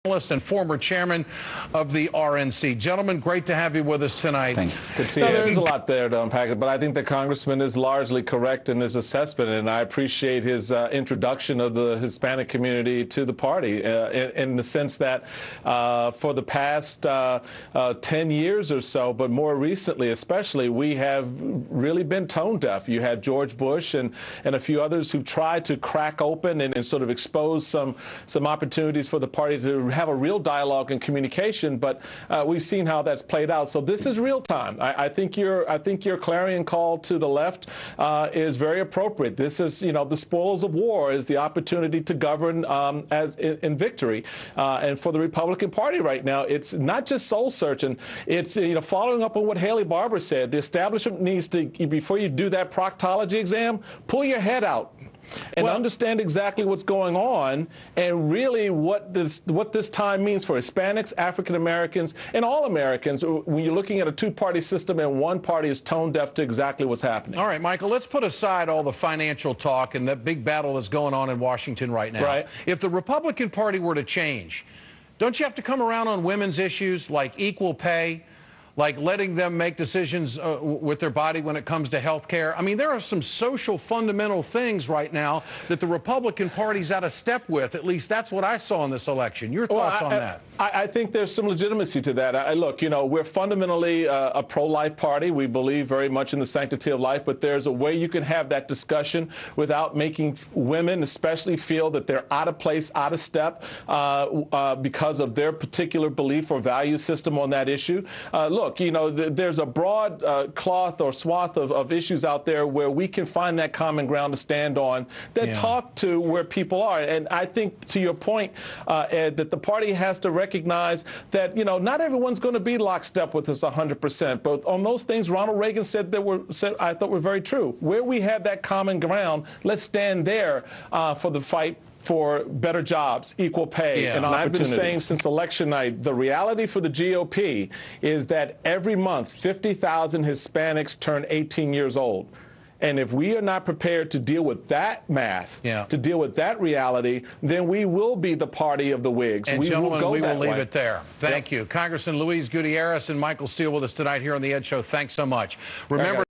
And former chairman of the RNC. Gentlemen, great to have you with us tonight. Thanks. Good to see you. There's a lot there to unpack, but I think the congressman is largely correct in his assessment, and I appreciate his introduction of the Hispanic community to the party in the sense that for the past 10 years or so, but more recently especially, we have really been tone deaf. You had George Bush and a few others who tried to crack open and sort of expose some opportunities for the party to have a real dialogue and communication, but we've seen how that's played out. So this is real time. I think your clarion call to the left is very appropriate. This is, the spoils of war is the opportunity to govern as in victory. And for the Republican Party right now, it's not just soul searching. It's following up on what Haley Barbour said. The establishment needs to, before you do that proctology exam, pull your head out and understand exactly what's going on and really what this time means for Hispanics, African Americans, and all Americans when you're looking at a two-party system and one party is tone deaf to exactly what's happening. All right, Michael, let's put aside all the financial talk and that big battle that's going on in Washington right now. Right. If the Republican Party were to change, don't you have to come around on women's issues like equal pay, like letting them make decisions with their body when it comes to health care? I mean, there are some social fundamental things right now that the Republican Party's out of step with. At least that's what I saw in this election. Your thoughts on that? I think there's some legitimacy to that. Look, we're fundamentally a pro-life party. We believe very much in the sanctity of life, but there's a way you can have that discussion without making women especially feel that they're out of place, out of step because of their particular belief or value system on that issue. Look, there's a broad cloth or swath of issues out there where we can find that common ground to stand on that talk to where people are. And I think, to your point, Ed, that the party has to recognize that, not everyone's going to be lockstep with us 100%. But on those things Ronald Reagan said I thought were very true. Where we have that common ground, let's stand there for the fight for better jobs, equal pay, and I've been saying since election night, the reality for the GOP is that every month 50,000 Hispanics turn 18 years old. And if we are not prepared to deal with that math, to deal with that reality, then we will be the party of the Whigs. And gentlemen, we will leave it there. Thank you. Yep. Congressman Luis Gutierrez and Michael Steele with us tonight here on The Ed Show. Thanks so much. Remember.